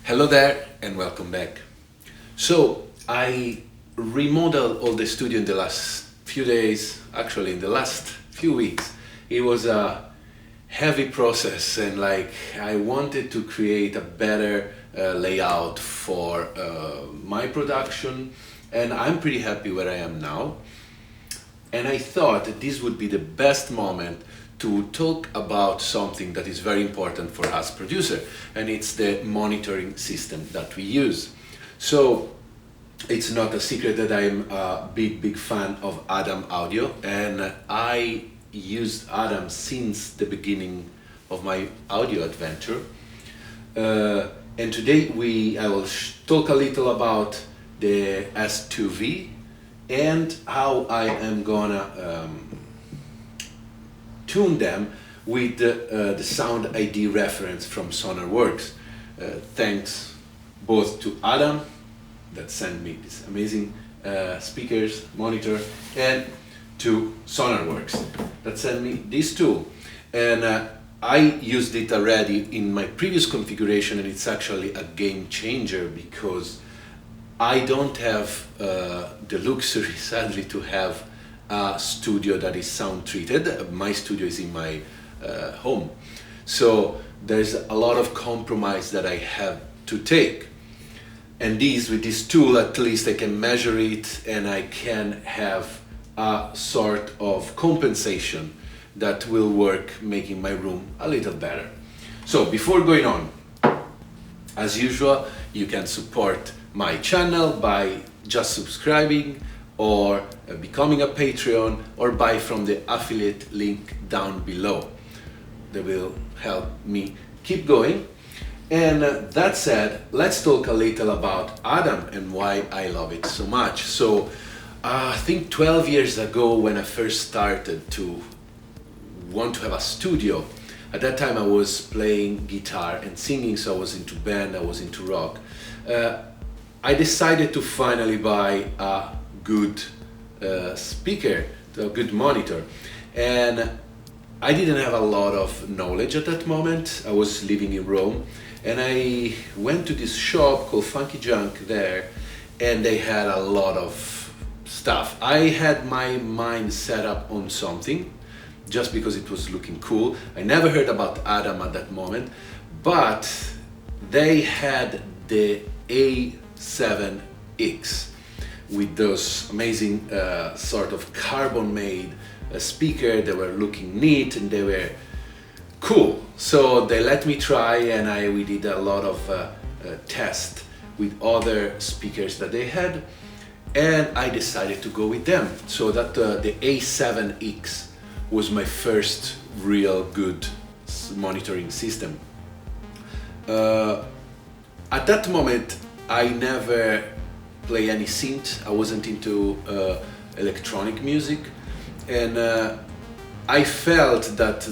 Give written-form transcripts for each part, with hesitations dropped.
Hello there and welcome back. So I remodeled all the studio in the last few days, actually in the last few weeks. It was a heavy process and I wanted to create a better layout for my production, and I'm pretty happy where I am now. And I thought that this would be the best moment to talk about something that is very important for us producer, and it's the monitoring system that we use. So it's not a secret that I'm a big fan of Adam Audio, and I used Adam since the beginning of my audio adventure. And today I will talk a little about the S2v and how I am gonna tune them with the SoundID reference from Sonarworks. Thanks both to Adam that sent me this amazing speakers, monitor, and to Sonarworks that sent me this tool. And I used it already in my previous configuration, and it's actually a game changer because I don't have the luxury, sadly, to have a studio that is sound treated. My studio is in my home. So there's a lot of compromise that I have to take. And with this tool, at least I can measure it and I can have a sort of compensation that will work, making my room a little better. So before going on, as usual, you can support my channel by just subscribing or becoming a Patreon, or buy from the affiliate link down below. That will help me keep going. And that said, let's talk a little about Adam and why I love it so much. So I think 12 years ago, when I first started to want to have a studio, at that time I was playing guitar and singing, so I was into band, I was into rock. I decided to finally buy a good speaker, a good monitor, and I didn't have a lot of knowledge at that moment. I was living in Rome, and I went to this shop called Funky Junk there, and they had a lot of stuff. I had my mind set up on something just because it was looking cool. I never heard about Adam at that moment, but they had the A7X with those amazing sort of carbon made speaker. They were looking neat and they were cool. So they let me try, and we did a lot of tests with other speakers that they had, and I decided to go with them. So that the A7X was my first real good monitoring system. At that moment, I never play any synth. I wasn't into electronic music, and I felt that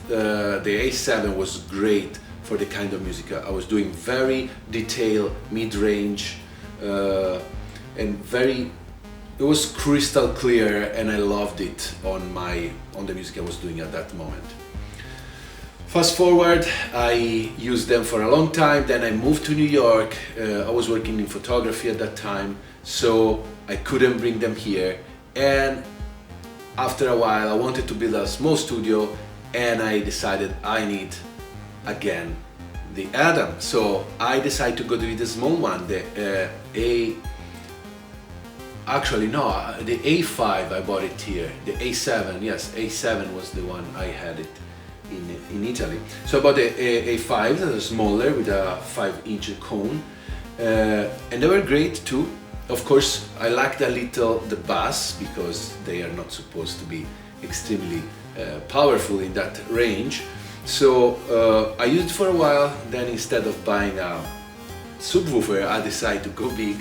the A7 was great for the kind of music I was doing. Very detailed, mid-range, and it was crystal clear, and I loved it on the music I was doing at that moment. Fast forward, I used them for a long time, then I moved to New York. I was working in photography at that time, so I couldn't bring them here. And after a while, I wanted to build a small studio, and I decided I need, again, the Adam. So I decided to go with the small one, the A5, I bought it here. The A7, yes, A7 was the one I had it in Italy. So I bought the A5, that was smaller with a 5-inch cone, and they were great too. Of course, I liked a little the bass because they are not supposed to be extremely powerful in that range. So I used it for a while. Then instead of buying a subwoofer, I decided to go big,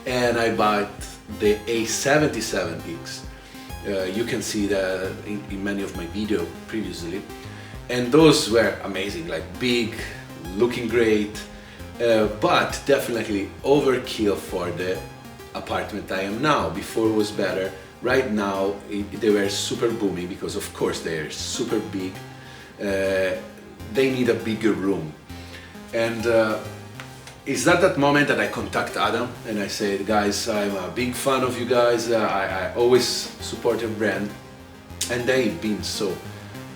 and I bought the A77X. You can see that in many of my videos previously. And those were amazing, like big, looking great, but definitely overkill for the apartment I am now. Before it was better. Right now they were super booming because of course they're super big. They need a bigger room. And it's at that moment that I contact Adam and I say, guys, I'm a big fan of you guys. I always support your brand, and they've been so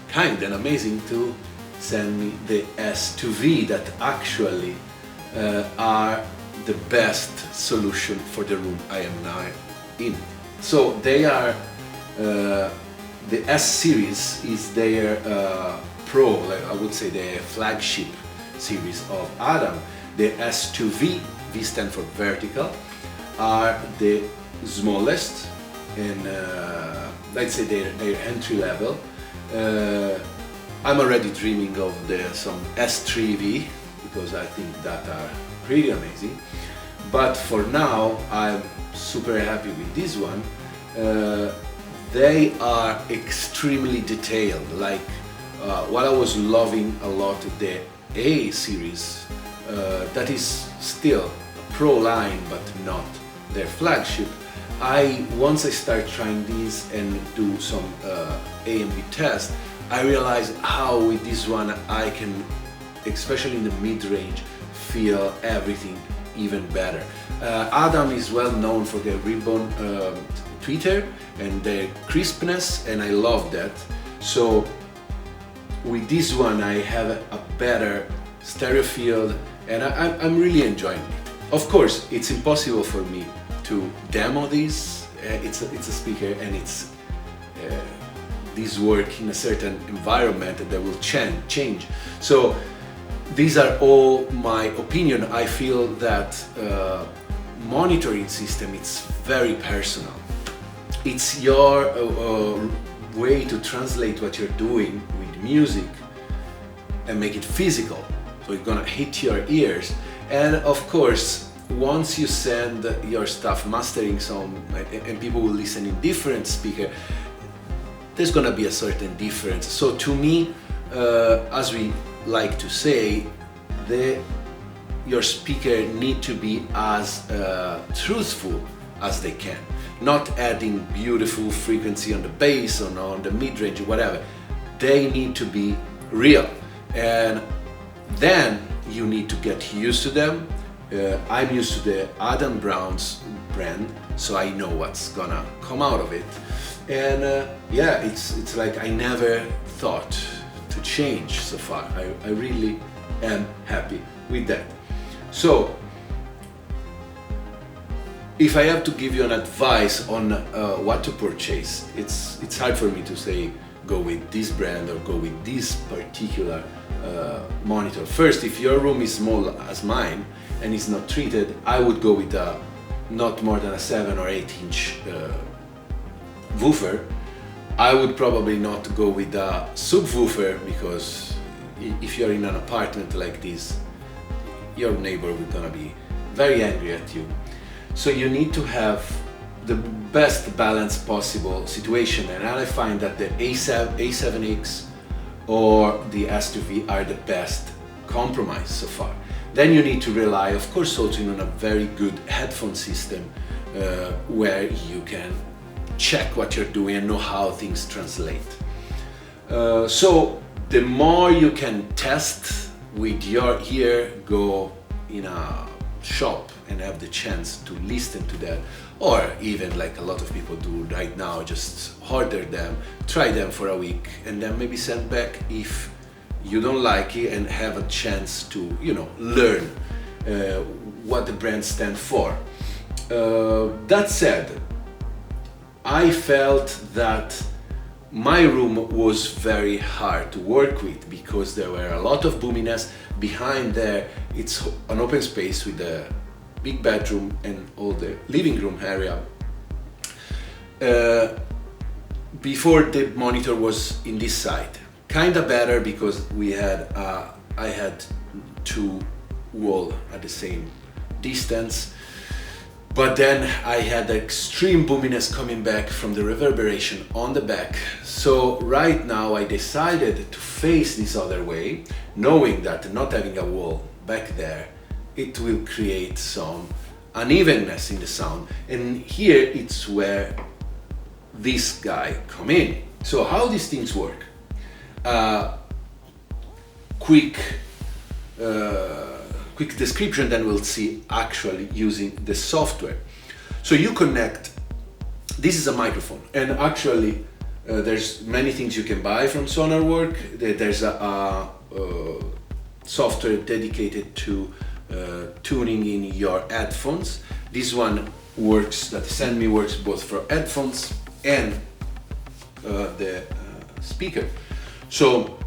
kind and amazing to send me the S2v that actually are the best solution for the room I am now in. So they are, the S series is their pro, like I would say their flagship series of Adam. The S2v, V stand for vertical, are the smallest and let's say their entry level. I'm already dreaming of some S3v because I think that are pretty amazing. But for now, I'm super happy with this one. They are extremely detailed. Like what I was loving a lot the A series, that is still a pro line but not their flagship. Once I start trying these and do some A and B tests, I realized how with this one I can, especially in the mid-range, feel everything even better. Adam is well known for their ribbon tweeter and their crispness, and I love that. So with this one I have a better stereo field, and I'm really enjoying it. Of course, it's impossible for me to demo this. It's a speaker, and it's these work in a certain environment that will change. So these are all my opinion. I feel that monitoring system, it's very personal. It's your way to translate what you're doing with music and make it physical. So it's gonna hit your ears. And of course, once you send your stuff mastering some and people will listen in different speaker, there's gonna be a certain difference. So to me, as we like to say, your speaker need to be as truthful as they can, not adding beautiful frequency on the bass or on the mid-range or whatever. They need to be real, and then you need to get used to them. I'm used to the Adam Brown's brand, so I know what's gonna come out of it. And yeah, it's like I never thought to change so far. I really am happy with that. So if I have to give you an advice on what to purchase, it's hard for me to say go with this brand or go with this particular monitor. First, if your room is small as mine and it's not treated, I would go with not more than a 7 or 8 inch woofer. I would probably not go with a subwoofer, because if you're in an apartment like this, your neighbor will gonna be very angry at you. So you need to have the best balance possible situation, and I find that the A7X or the S2v are the best compromise so far. Then you need to rely, of course, also on a very good headphone system where you can check what you're doing and know how things translate. So the more you can test with your ear, go in a shop and have the chance to listen to that, or even like a lot of people do right now, just order them, try them for a week, and then maybe send back if you don't like it, and have a chance to, you know, learn what the brand stands for. That said, I felt that my room was very hard to work with because there were a lot of boominess behind there. It's an open space with a big bedroom and all the living room area. Before, the monitor was in this side, kinda better because I had two walls at the same distance. But then I had the extreme boominess coming back from the reverberation on the back. So right now I decided to face this other way, knowing that not having a wall back there, it will create some unevenness in the sound. And here it's where this guy come in. So how these things work? Quick quick description, then we'll see actually using the software. So you connect, this is a microphone, and actually there's many things you can buy from Sonarworks. There's a software dedicated to tuning in your headphones. This one works, that send me works both for headphones and the speaker. So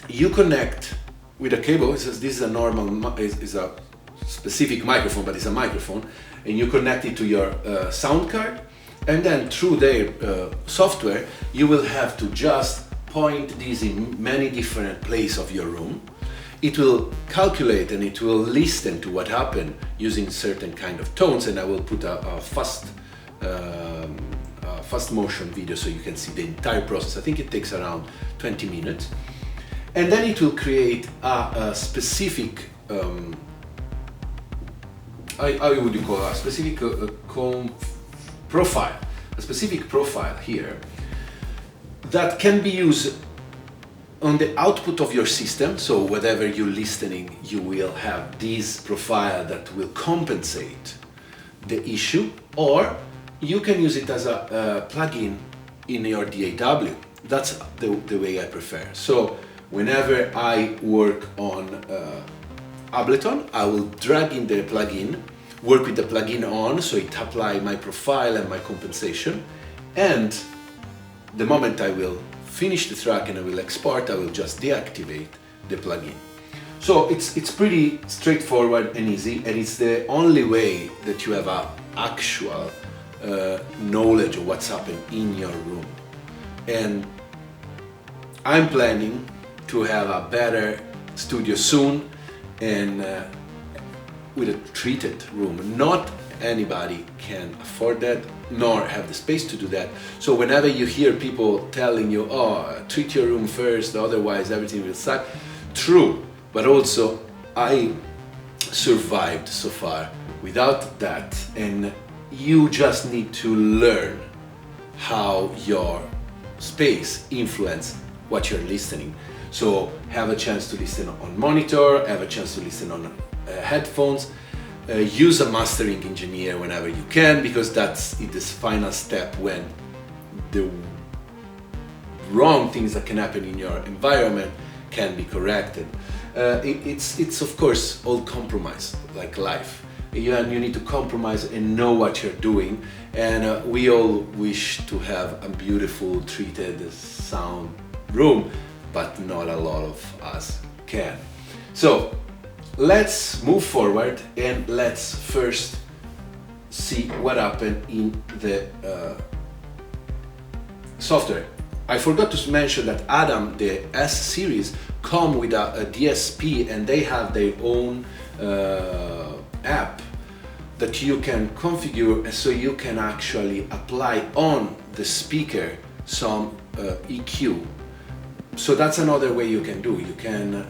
you connect with a cable. It says this is a normal, is a specific microphone, but it's a microphone, and you connect it to your sound card, and then through their software you will have to just point this in many different places of your room. It will calculate and it will listen to what happened using certain kind of tones, and I will put a fast motion video so you can see the entire process. I think it takes around 20 minutes. And then it will create a specific, how would you call it? A specific profile, a specific profile here that can be used on the output of your system. So whatever you're listening, you will have this profile that will compensate the issue, or you can use it as a plugin in your DAW. That's the way I prefer. So whenever I work on Ableton, I will drag in the plugin, work with the plugin on, so it apply my profile and my compensation, and the moment I will finish the track and I will export, I will just deactivate the plugin. So it's pretty straightforward and easy, and it's the only way that you have a actual knowledge of what's happened in your room. And I'm planning to have a better studio soon, and with a treated room. Not anybody can afford that, nor have the space to do that. So whenever you hear people telling you, oh, treat your room first, otherwise everything will suck, true, but also I survived so far without that, and you just need to learn how your space influences what you're listening. So have a chance to listen on monitor, have a chance to listen on headphones, use a mastering engineer whenever you can, because that's this final step when the wrong things that can happen in your environment can be corrected. It's of course all compromise, like life. You need to compromise and know what you're doing, and we all wish to have a beautiful treated sound room, but not a lot of us can. So let's move forward, and let's first see what happened in the software. I forgot to mention that Adam, the S series, come with a DSP, and they have their own app that you can configure, so you can actually apply on the speaker some EQ. So that's another way you can do. You can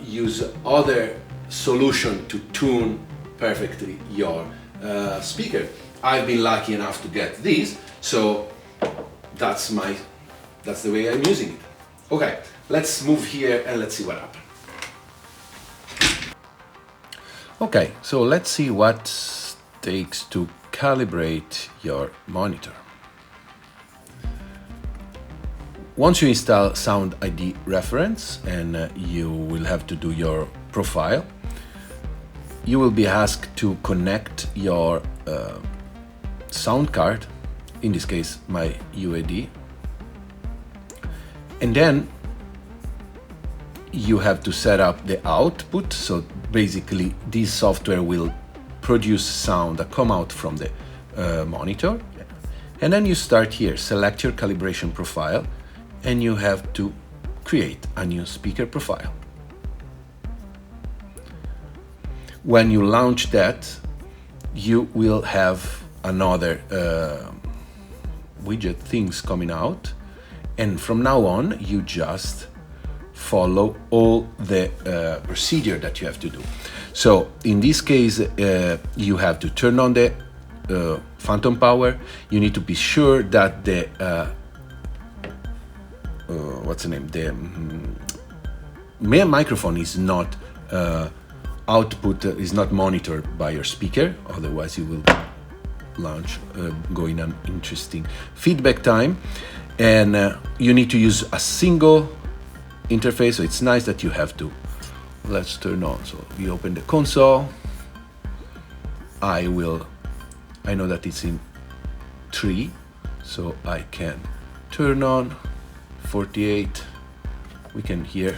use other solution to tune perfectly your speaker. I've been lucky enough to get this, so that's the way I'm using it. Okay, let's move here and let's see what happens. Okay, so let's see what it takes to calibrate your monitor. Once you install SoundID reference, and you will have to do your profile, you will be asked to connect your sound card, in this case my UAD, and then you have to set up the output. So basically this software will produce sound that come out from the monitor, and then you start here, select your calibration profile, and you have to create a new speaker profile. When you launch that, you will have another widget things coming out, and from now on you just follow all the procedure that you have to do. So in this case, you have to turn on the phantom power. You need to be sure that the what's the name? The main microphone is not output is not monitored by your speaker, otherwise you will go in an interesting feedback time. And you need to use a single interface, so it's nice that you have to. Let's turn on. So we open the console. I know that it's in 3, so I can turn on 48. We can hear.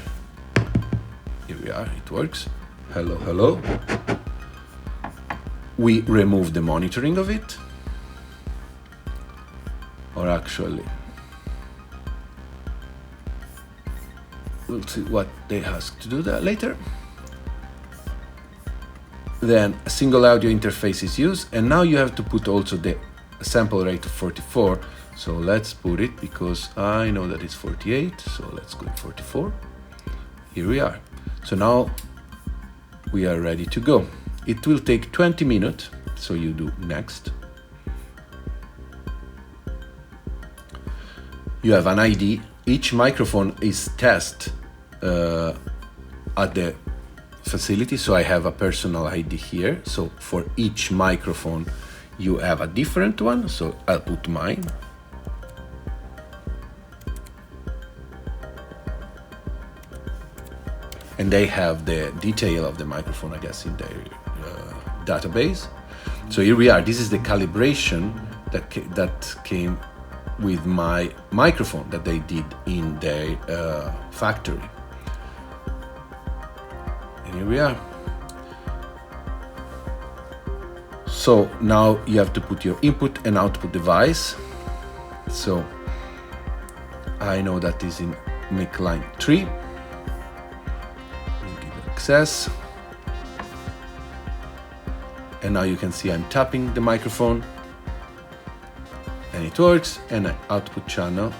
Here we are. It works. Hello, hello. We remove the monitoring of it, or actually, we'll see what they ask to do that later. Then a single audio interface is used, and now you have to put also the sample rate of 44. So let's put it, because I know that it's 48, so let's go 44. Here we are. So now we are ready to go. It will take 20 minutes, so you do next. You have an ID. Each microphone is tested at the facility, so I have a personal ID here. So for each microphone, you have a different one, so I'll put mine. And they have the detail of the microphone, I guess, in their database. So here we are. This is the calibration that came with my microphone that they did in their factory. And here we are. So now you have to put your input and output device. So I know that is in mic line 3. We'll give it access. And now you can see I'm tapping the microphone and it works. And output channel,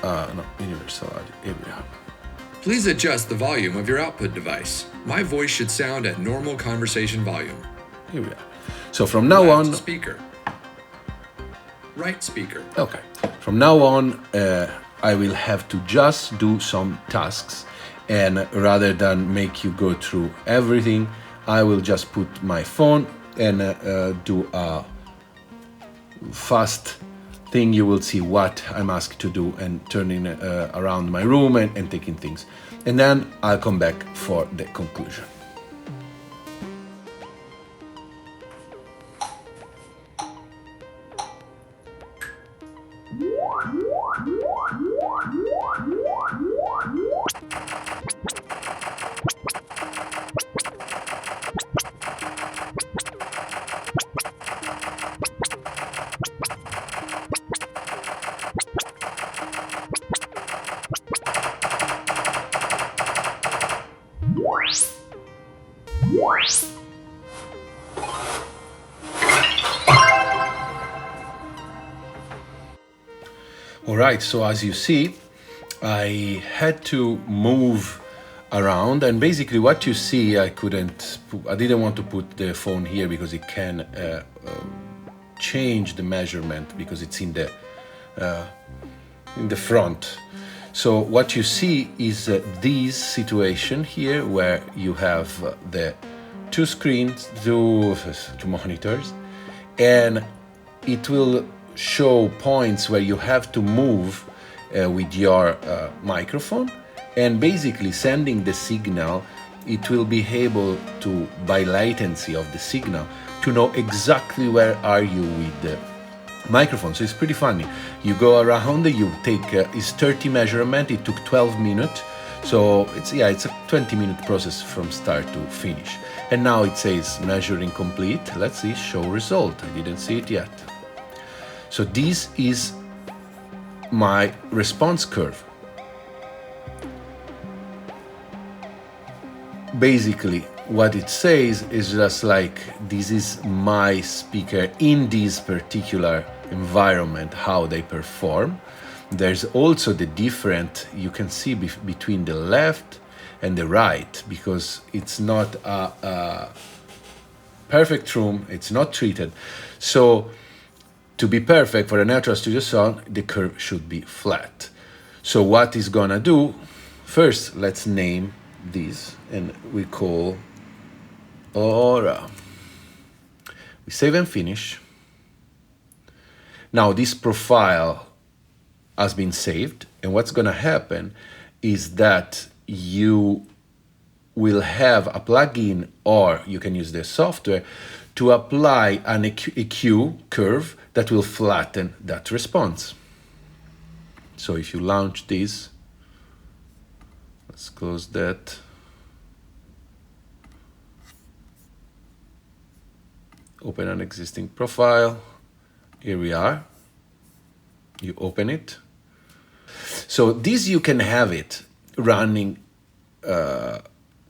no, universal audio, here we are. Please adjust the volume of your output device. My voice should sound at normal conversation volume. Here we are. So from now Left on, speaker. Right speaker. okay. From now on, I will have to just do some tasks, and rather than make you go through everything, I will just put my phone and do a fast thing. You will see what I'm asked to do and turning around my room and taking things. And then I'll come back for the conclusion. Alright, so as you see, I had to move around, and basically what you see, I didn't want to put the phone here because it can change the measurement because it's in the front. So what you see is this situation here where you have the two screens, two monitors, and it will show points where you have to move with your microphone, and basically sending the signal. It will be able to, by latency of the signal, to know exactly where are you with the microphone. So it's pretty funny. You go around, you take it's 30 measurement. It took 12 minutes. So it's a 20-minute process from start to finish. And now it says measuring complete. Let's see, show result. I didn't see it yet. So this is my response curve. Basically, what it says is just like, this is my speaker in this particular environment, how they perform. There's also the different, you can see between the left and the right, because it's not a perfect room, it's not treated. So to be perfect for a natural studio sound, the curve should be flat. So what it's gonna do, first let's name this and we call Oora. We save and finish. Now this profile has been saved, and what's going to happen is that you will have a plugin, or you can use the software to apply an EQ curve that will flatten that response. So if you launch this, let's close that. Open an existing profile. Here we are. You open it. So this, you can have it running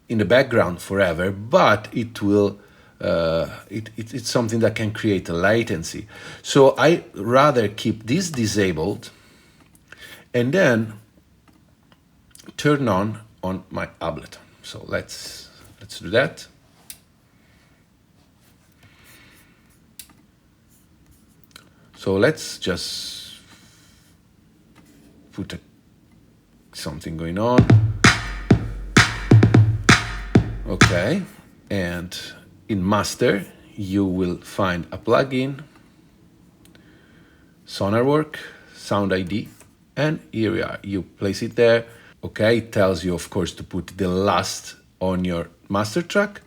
in the background forever, but it will it's something that can create a latency. So I rather keep this disabled and then turn on my Ableton. So let's do that. So let's just put something going on. Okay, and in master, you will find a plugin, Sonarworks SoundID, and here we are. You place it there. Okay, it tells you, of course, to put the last on your master track.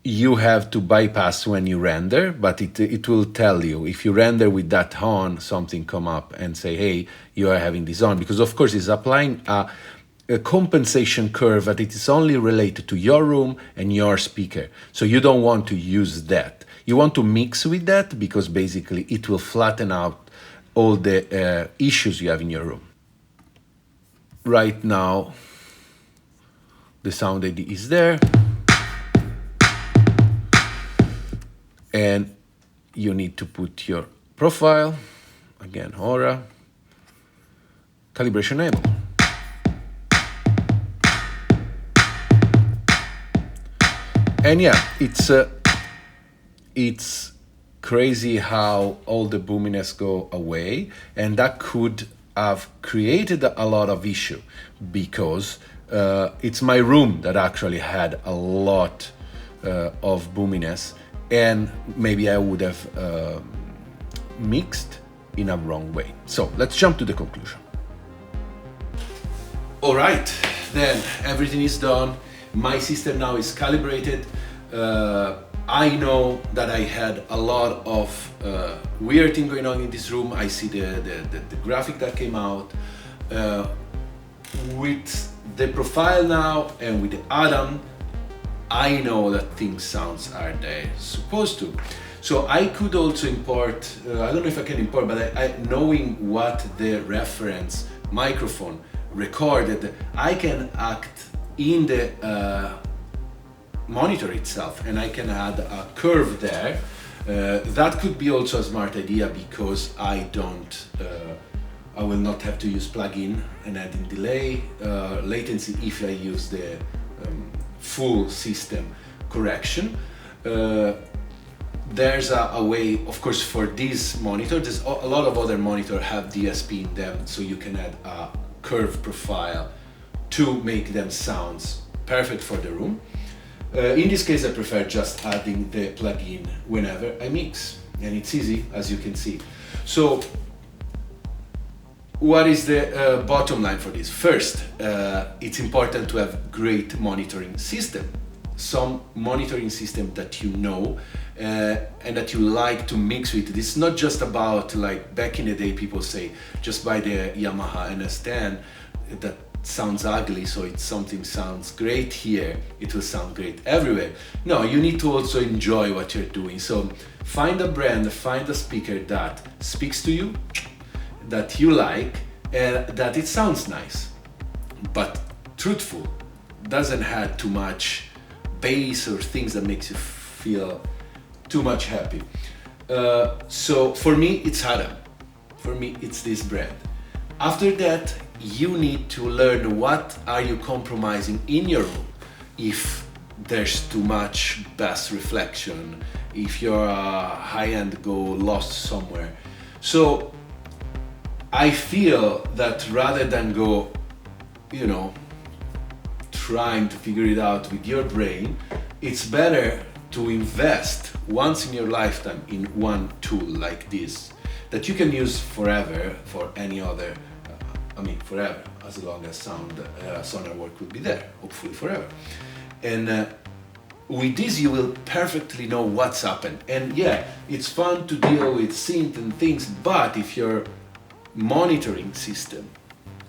You have to bypass when you render, but it will tell you if you render with that on, something come up and say, hey, you are having this on, because of course it's applying a compensation curve that it is only related to your room and your speaker. So you don't want to use that. You want to mix with that because basically it will flatten out all the issues you have in your room. Right now, the sound ID is there. And you need to put your profile, again, Oora, calibration enable. And yeah, it's crazy how all the boominess go away, and that could have created a lot of issue because it's my room that actually had a lot of boominess, and maybe I would have mixed in a wrong way. So let's jump to the conclusion. All right, then everything is done. My system now is calibrated. I know that I had a lot of weird thing going on in this room. I see the graphic that came out. With the profile now and with the add-on, I know that things sounds are they're supposed to. So I could also import, I don't know if I can import, but knowing what the reference microphone recorded, I can act in the monitor itself, and I can add a curve there. That could be also a smart idea because I will not have to use plugin and add in delay, latency if I use the full system correction. There's a way, of course, for this monitor. There's a lot of other monitors have DSP in them, so you can add a curve profile to make them sounds perfect for the room. In this case, I prefer just adding the plugin whenever I mix, and it's easy, as you can see. So, what is the bottom line for this? First, it's important to have great monitoring system. Some monitoring system that you know and that you like to mix with. It's not just about, like back in the day, people say, just buy the Yamaha NS10 that sounds ugly, so it's something sounds great here, it will sound great everywhere. No, you need to also enjoy what you're doing. So find a brand, find a speaker that speaks to you, that you like, and that it sounds nice, but truthful, doesn't have too much bass or things that makes you feel too much happy. So for me, it's Adam. For me, it's this brand. After that, you need to learn what are you compromising in your room. If there's too much bass reflection, if your high-end go lost somewhere. So I feel that rather than go, trying to figure it out with your brain, it's better to invest once in your lifetime in one tool like this that you can use forever for any other, forever, as long as Sonarworks will be there, hopefully forever. And with this you will perfectly know what's happened. And yeah, it's fun to deal with synth and things, but if your monitoring system,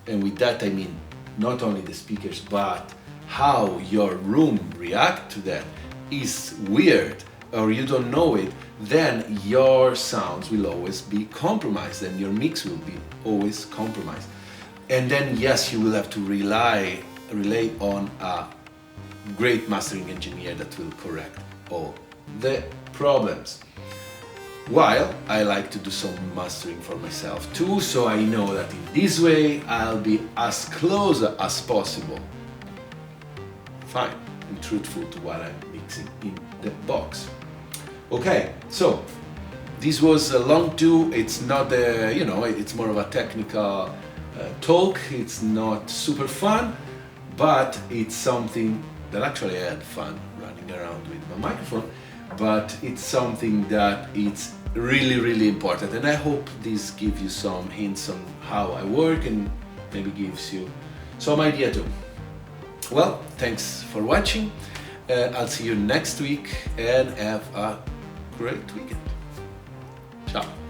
and with that I mean not only the speakers but how your room react to that, is weird or you don't know it, then your sounds will always be compromised and your mix will be always compromised. And then yes, you will have to rely on a great mastering engineer that will correct all the problems. While I like to do some mastering for myself too, so I know that in this way I'll be as close as possible, fine and truthful to what I'm mixing in the box. Okay, so this was a long too. It's not it's more of a technical talk. It's not super fun, but it's something that actually I had fun running around with my microphone, but it's something that it's really, really important. And I hope this gives you some hints on how I work and maybe gives you some idea too. Well, thanks for watching. I'll see you next week and have a great weekend. Ciao.